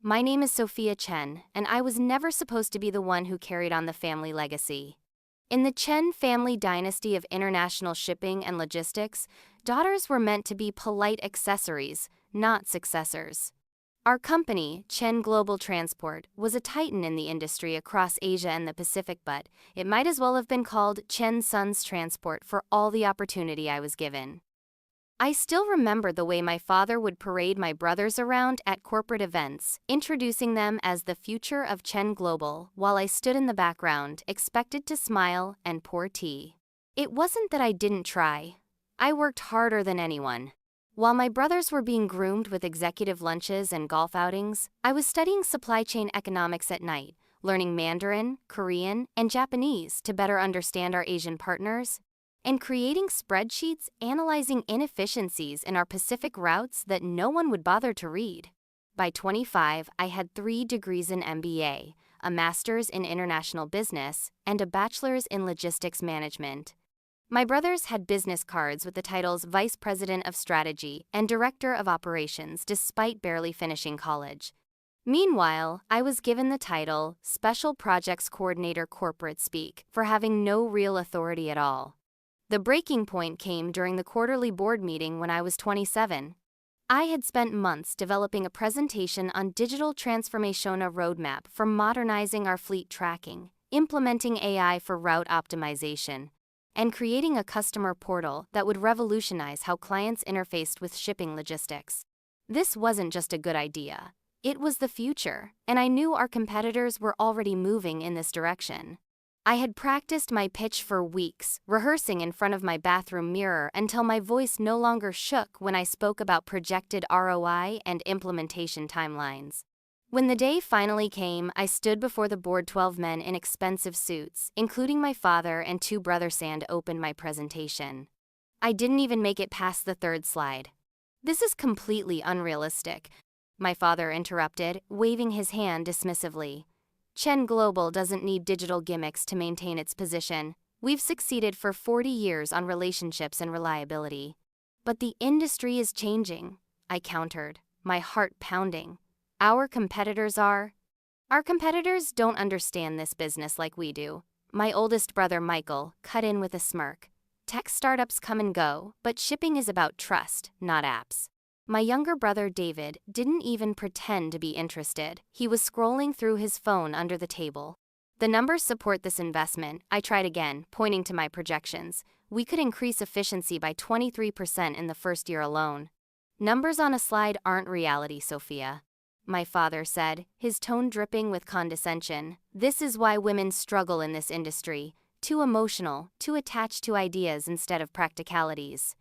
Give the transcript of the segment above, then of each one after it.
My name is Sophia Chen, and I was never supposed to be the one who carried on the family legacy. In the Chen family dynasty of international shipping and logistics, daughters were meant to be polite accessories, not successors. Our company, Chen Global Transport, was a titan in the industry across Asia and the Pacific, but it might as well have been called Chen Sons Transport for all the opportunity I was given. I still remember the way my father would parade my brothers around at corporate events, introducing them as the future of Chen Global, while I stood in the background, expected to smile and pour tea. It wasn't that I didn't try. I worked harder than anyone. While my brothers were being groomed with executive lunches and golf outings, I was studying supply chain economics at night, learning Mandarin, Korean, and Japanese to better understand our Asian partners, and creating spreadsheets analyzing inefficiencies in our Pacific routes that no one would bother to read. By 25, I had 3 degrees in MBA, a master's in international business, and a bachelor's in logistics management. My brothers had business cards with the titles Vice President of Strategy and Director of Operations despite barely finishing college. Meanwhile, I was given the title Special Projects Coordinator Corporate Speak for having no real authority at all. The breaking point came during the quarterly board meeting when I was 27. I had spent months developing a presentation on digital transformation roadmap for modernizing our fleet tracking, implementing AI for route optimization, and creating a customer portal that would revolutionize how clients interfaced with shipping logistics. This wasn't just a good idea. It was the future, and I knew our competitors were already moving in this direction. I had practiced my pitch for weeks, rehearsing in front of my bathroom mirror until my voice no longer shook when I spoke about projected ROI and implementation timelines. When the day finally came, I stood before the board. 12 men in expensive suits, including my father and 2 brothers, opened my presentation. I didn't even make it past the 3rd slide. "This is completely unrealistic," my father interrupted, waving his hand dismissively. "Chen Global doesn't need digital gimmicks to maintain its position. We've succeeded for 40 years on relationships and reliability." "But the industry is changing," I countered, my heart pounding. Our competitors don't understand this business like we do," my oldest brother Michael cut in with a smirk. "Tech startups come and go, but shipping is about trust, not apps." My younger brother David didn't even pretend to be interested. He was scrolling through his phone under the table. "The numbers support this investment," I tried again, pointing to my projections. "We could increase efficiency by 23% in the first year alone." "Numbers on a slide aren't reality, Sophia," my father said, his tone dripping with condescension. "This is why women struggle in this industry. Too emotional, too attached to ideas instead of practicalities."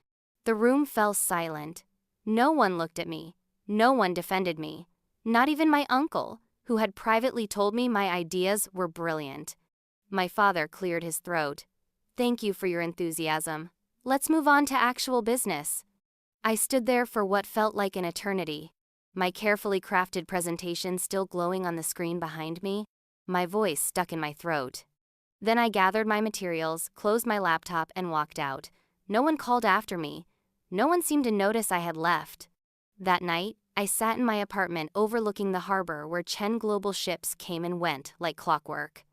The room fell silent. No one looked at me. No one defended me. Not even my uncle, who had privately told me my ideas were brilliant. My father cleared his throat. "Thank you for your enthusiasm. Let's move on to actual business." I stood there for what felt like an eternity, my carefully crafted presentation still glowing on the screen behind me, my voice stuck in my throat. Then I gathered my materials, closed my laptop, and walked out. No one called after me. No one seemed to notice I had left. That night, I sat in my apartment overlooking the harbor where Chen Global ships came and went like clockwork.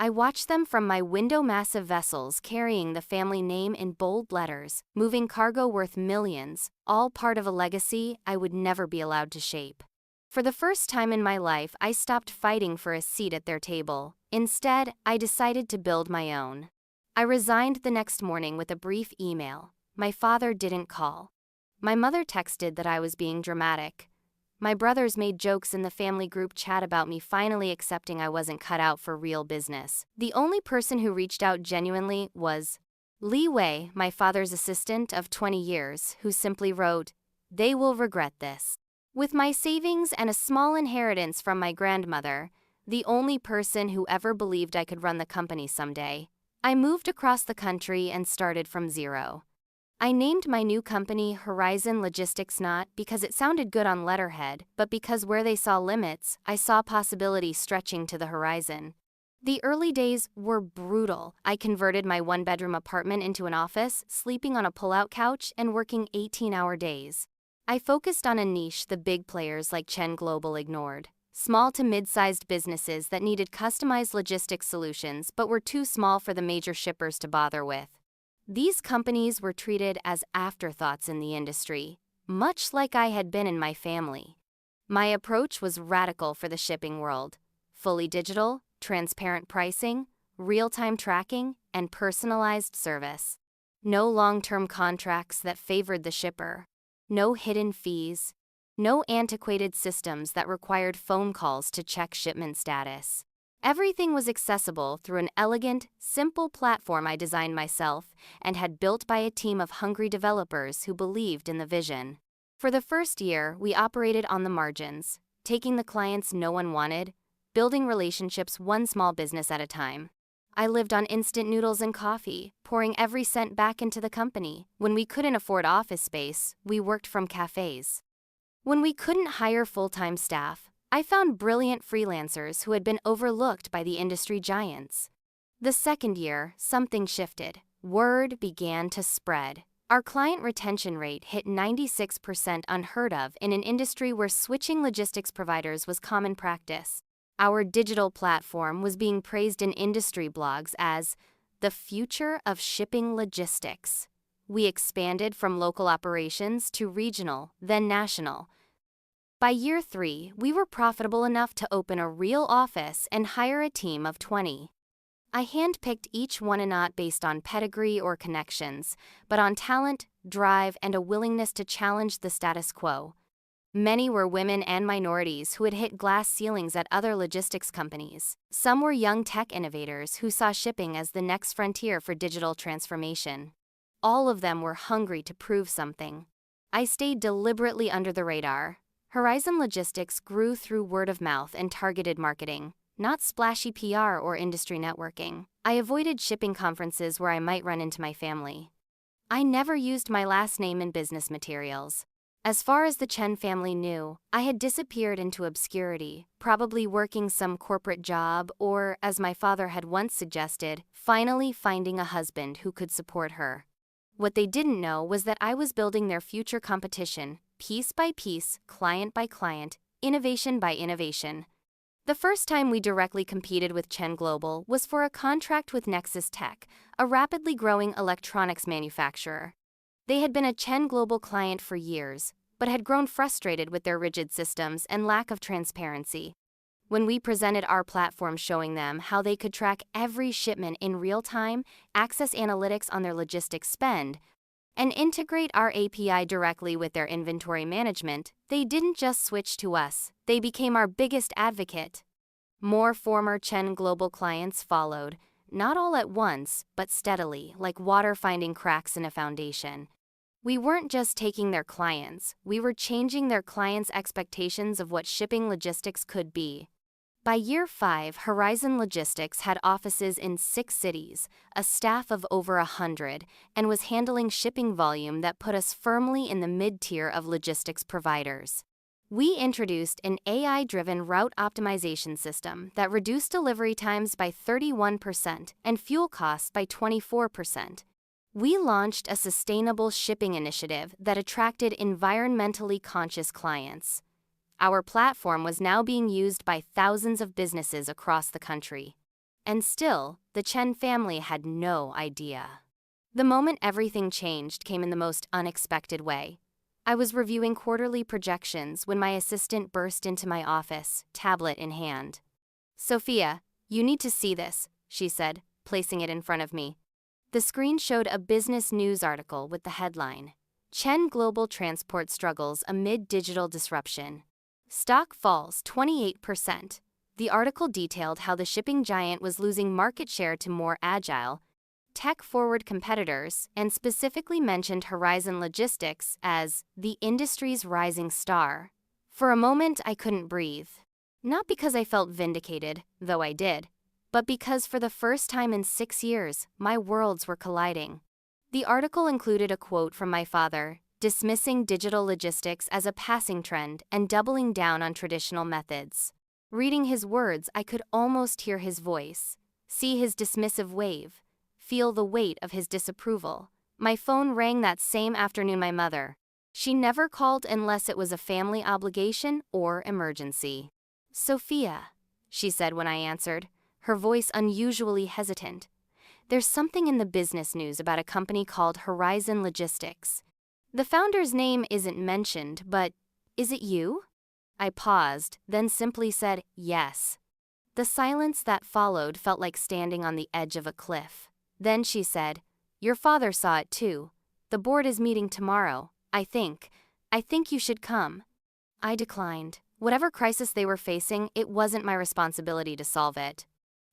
I watched them from my window, massive vessels carrying the family name in bold letters, moving cargo worth millions, all part of a legacy I would never be allowed to shape. For the first time in my life, I stopped fighting for a seat at their table. Instead, I decided to build my own. I resigned the next morning with a brief email. My father didn't call. My mother texted that I was being dramatic. My brothers made jokes in the family group chat about me finally accepting I wasn't cut out for real business. The only person who reached out genuinely was Li Wei, my father's assistant of 20 years, who simply wrote, "They will regret this." With my savings and a small inheritance from my grandmother, the only person who ever believed I could run the company someday, I moved across the country and started from zero. I named my new company Horizon Logistics not because it sounded good on letterhead, but because where they saw limits, I saw possibility stretching to the horizon. The early days were brutal. I converted my 1-bedroom apartment into an office, sleeping on a pull-out couch and working 18-hour days. I focused on a niche the big players like Chen Global ignored: small to mid-sized businesses that needed customized logistics solutions but were too small for the major shippers to bother with. These companies were treated as afterthoughts in the industry, much like I had been in my family. My approach was radical for the shipping world: fully digital, transparent pricing, real-time tracking, and personalized service. No long-term contracts that favored the shipper. No hidden fees. No antiquated systems that required phone calls to check shipment status. Everything was accessible through an elegant, simple platform I designed myself and had built by a team of hungry developers who believed in the vision. For the first year, we operated on the margins, taking the clients no one wanted, building relationships one small business at a time. I lived on instant noodles and coffee, pouring every cent back into the company. When we couldn't afford office space, we worked from cafes. When we couldn't hire full-time staff, I found brilliant freelancers who had been overlooked by the industry giants. The second year, something shifted. Word began to spread. Our client retention rate hit 96%, unheard of in an industry where switching logistics providers was common practice. Our digital platform was being praised in industry blogs as the future of shipping logistics. We expanded from local operations to regional, then national. By year 3, we were profitable enough to open a real office and hire a team of 20. I handpicked each one not based on pedigree or connections, but on talent, drive, and a willingness to challenge the status quo. Many were women and minorities who had hit glass ceilings at other logistics companies. Some were young tech innovators who saw shipping as the next frontier for digital transformation. All of them were hungry to prove something. I stayed deliberately under the radar. Horizon Logistics grew through word of mouth and targeted marketing, not splashy PR or industry networking. I avoided shipping conferences where I might run into my family. I never used my last name in business materials. As far as the Chen family knew, I had disappeared into obscurity, probably working some corporate job or, as my father had once suggested, finally finding a husband who could support her. What they didn't know was that I was building their future competition, piece by piece, client by client, innovation by innovation. The first time we directly competed with Chen Global was for a contract with Nexus Tech, a rapidly growing electronics manufacturer. They had been a Chen Global client for years, but had grown frustrated with their rigid systems and lack of transparency. When we presented our platform showing them how they could track every shipment in real time, access analytics on their logistics spend, and integrate our API directly with their inventory management, they didn't just switch to us, they became our biggest advocate. More former Chen Global clients followed, not all at once, but steadily, like water finding cracks in a foundation. We weren't just taking their clients, we were changing their clients' expectations of what shipping logistics could be. By year 5, Horizon Logistics had offices in 6 cities, a staff of over 100, and was handling shipping volume that put us firmly in the mid-tier of logistics providers. We introduced an AI-driven route optimization system that reduced delivery times by 31% and fuel costs by 24%. We launched a sustainable shipping initiative that attracted environmentally conscious clients. Our platform was now being used by thousands of businesses across the country. And still, the Chen family had no idea. The moment everything changed came in the most unexpected way. I was reviewing quarterly projections when my assistant burst into my office, tablet in hand. "Sophia, you need to see this," she said, placing it in front of me. The screen showed a business news article with the headline, "Chen Global Transport Struggles Amid Digital Disruption. Stock Falls 28%. The article detailed how the shipping giant was losing market share to more agile, tech-forward competitors, and specifically mentioned Horizon Logistics as the industry's rising star. For a moment, I couldn't breathe. Not because I felt vindicated, though I did, but because for the first time in 6 years, my worlds were colliding. The article included a quote from my father, dismissing digital logistics as a passing trend and doubling down on traditional methods. Reading his words, I could almost hear his voice, see his dismissive wave, feel the weight of his disapproval. My phone rang that same afternoon. My mother. She never called unless it was a family obligation or emergency. Sophia, she said when I answered, her voice unusually hesitant. There's something in the business news about a company called Horizon Logistics. The founder's name isn't mentioned, but is it you? I paused, then simply said, yes. The silence that followed felt like standing on the edge of a cliff. Then she said, your father saw it too. The board is meeting tomorrow, I think. I think you should come. I declined. Whatever crisis they were facing, it wasn't my responsibility to solve it.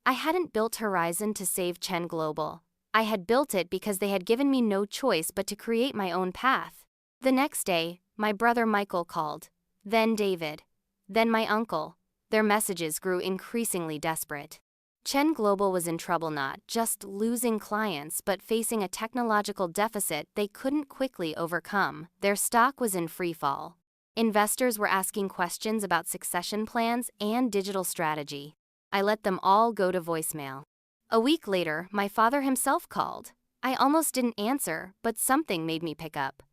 I hadn't built Horizon to save Chen Global. I had built it because they had given me no choice but to create my own path. The next day, my brother Michael called. Then David. Then my uncle. Their messages grew increasingly desperate. Chen Global was in trouble, not just losing clients but facing a technological deficit they couldn't quickly overcome. Their stock was in freefall. Investors were asking questions about succession plans and digital strategy. I let them all go to voicemail. A week later, my father himself called. I almost didn't answer, but something made me pick up.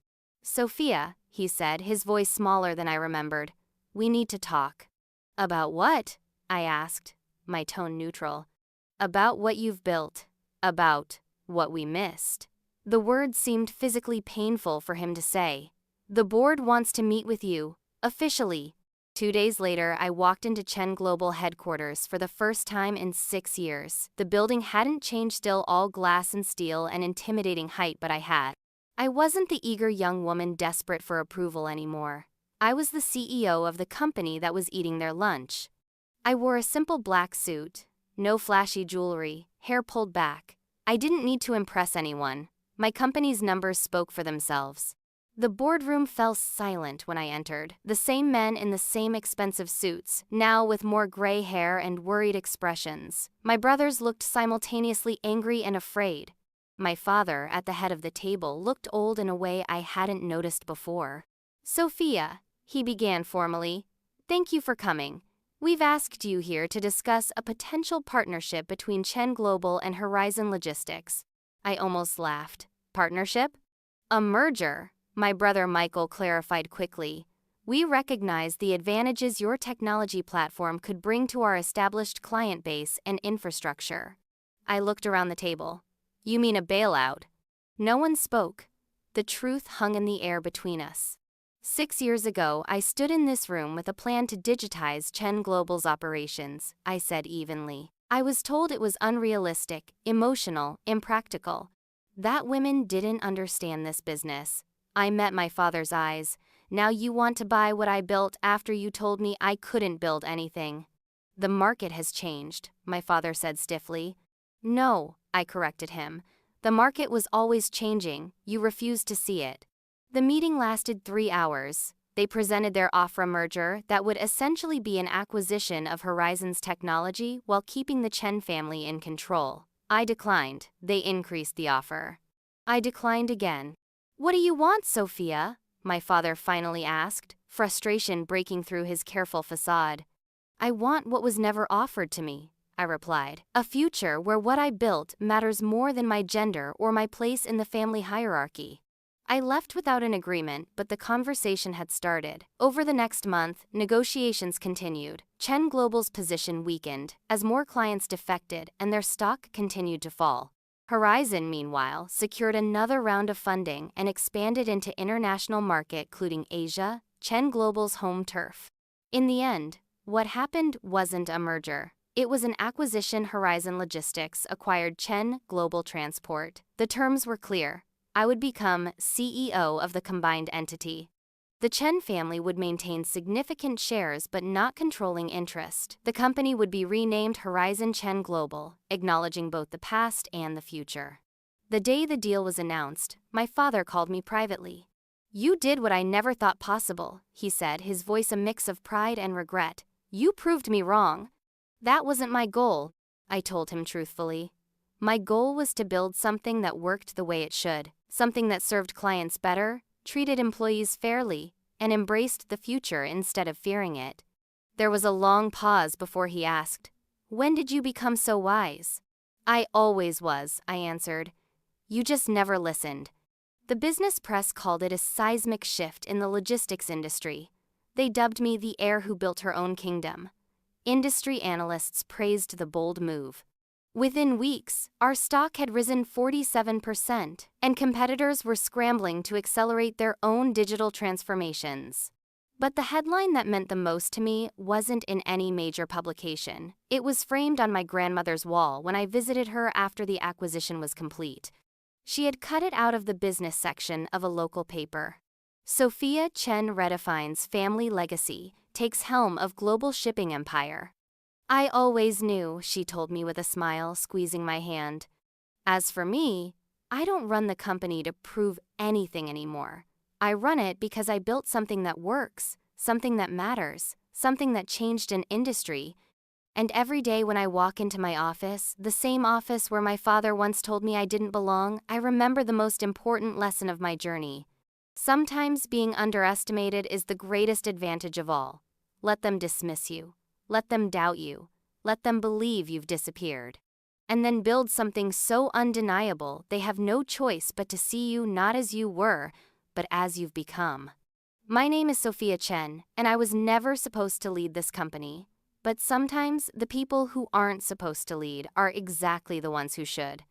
Sophia, he said, his voice smaller than I remembered. We need to talk. About what? I asked, my tone neutral. About what you've built. About what we missed. The words seemed physically painful for him to say. The board wants to meet with you, officially. 2 days later, I walked into Chen Global headquarters for the first time in 6 years. The building hadn't changed, still all glass and steel and intimidating height, but I wasn't the eager young woman desperate for approval anymore. I was the CEO of the company that was eating their lunch. I wore a simple black suit, no flashy jewelry, hair pulled back. I didn't need to impress anyone. My company's numbers spoke for themselves. The boardroom fell silent when I entered. The same men in the same expensive suits, now with more gray hair and worried expressions. My brothers looked simultaneously angry and afraid. My father, at the head of the table, looked old in a way I hadn't noticed before. Sophia, he began formally, thank you for coming. We've asked you here to discuss a potential partnership between Chen Global and Horizon Logistics. I almost laughed. Partnership? A merger, my brother Michael clarified quickly. We recognize the advantages your technology platform could bring to our established client base and infrastructure. I looked around the table. You mean a bailout? No one spoke. The truth hung in the air between us. 6 years ago, I stood in this room with a plan to digitize Chen Global's operations, I said evenly. I was told it was unrealistic, emotional, impractical. That women didn't understand this business. I met my father's eyes. Now you want to buy what I built after you told me I couldn't build anything. The market has changed, my father said stiffly. No, I corrected him. The market was always changing, you refused to see it. The meeting lasted 3 hours. They presented their offer merger that would essentially be an acquisition of Horizon's technology while keeping the Chen family in control. I declined. They increased the offer. I declined again. What do you want, Sophia? My father finally asked, frustration breaking through his careful facade. I want what was never offered to me, I replied. A future where what I built matters more than my gender or my place in the family hierarchy. I left without an agreement, but the conversation had started. Over the next month, negotiations continued. Chen Global's position weakened as more clients defected and their stock continued to fall. Horizon, meanwhile, secured another round of funding and expanded into international market, including Asia, Chen Global's home turf. In the end, what happened wasn't a merger. It was an acquisition. Horizon Logistics acquired Chen Global Transport. The terms were clear. I would become CEO of the combined entity. The Chen family would maintain significant shares but not controlling interest. The company would be renamed Horizon Chen Global, acknowledging both the past and the future. The day the deal was announced, my father called me privately. You did what I never thought possible, he said, his voice a mix of pride and regret. You proved me wrong. That wasn't my goal, I told him truthfully. My goal was to build something that worked the way it should. Something that served clients better, treated employees fairly, and embraced the future instead of fearing it. There was a long pause before he asked, when did you become so wise? I always was, I answered. You just never listened. The business press called it a seismic shift in the logistics industry. They dubbed me the heir who built her own kingdom. Industry analysts praised the bold move. Within weeks, our stock had risen 47%, and competitors were scrambling to accelerate their own digital transformations. But the headline that meant the most to me wasn't in any major publication. It was framed on my grandmother's wall when I visited her after the acquisition was complete. She had cut it out of the business section of a local paper. Sophia Chen redefines family legacy, takes helm of global shipping empire. I always knew, she told me with a smile, squeezing my hand. As for me, I don't run the company to prove anything anymore. I run it because I built something that works, something that matters, something that changed an industry. And every day when I walk into my office, the same office where my father once told me I didn't belong, I remember the most important lesson of my journey. Sometimes being underestimated is the greatest advantage of all. Let them dismiss you. Let them doubt you. Let them believe you've disappeared. And then build something so undeniable they have no choice but to see you not as you were, but as you've become. My name is Sophia Chen, and I was never supposed to lead this company. But sometimes the people who aren't supposed to lead are exactly the ones who should.